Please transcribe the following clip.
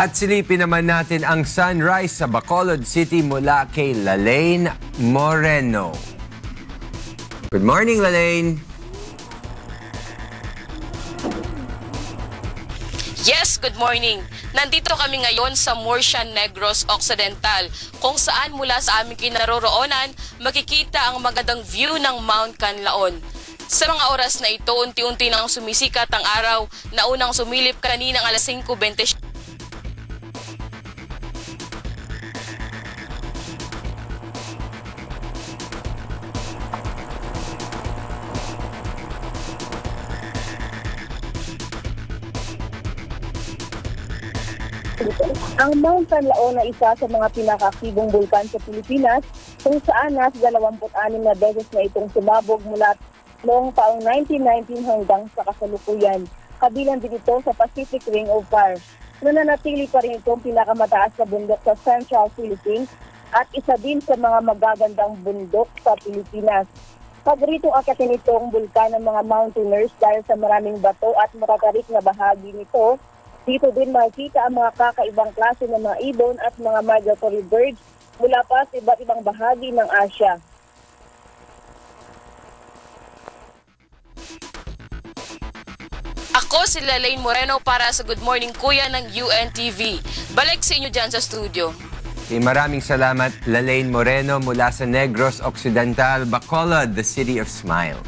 At silipin naman natin ang sunrise sa Bacolod City mula kay Lalaine Moreno. Good morning, Lalaine. Yes, good morning. Nandito kami ngayon sa Murcia Negros Occidental, kung saan mula sa aming kinaroroonan makikita ang magandang view ng Mount Canlaon. Sa mga oras na ito, unti-unti nang sumisikat ang araw na unang sumilip kaninang alas 5:20. Ang Mount Canlaon ay isa sa mga pinakaaktibong bulkan sa Pilipinas, kung saan nasa 26 na beses na itong sumabog mula noong taong 1919 hanggang sa kasalukuyan. Kabilang din ito sa Pacific Ring of Fire. Nananatili pa rin itong pinakamataas na bundok sa Central Philippines at isa din sa mga magagandang bundok sa Pilipinas. Paboritong akitin itong bulkan ng mga mountaineers dahil sa maraming bato at matatarik na bahagi nito. Dito din makikita ang mga kakaibang klase ng mga ibon at mga migratory birds mula pa sa iba't ibang bahagi ng Asia. Ako si Lalaine Moreno para sa Good Morning Kuya ng UNTV. Balik sa inyo dyan sa studio. Maraming salamat, Lalaine Moreno mula sa Negros Occidental, Bacolod, the City of Smile.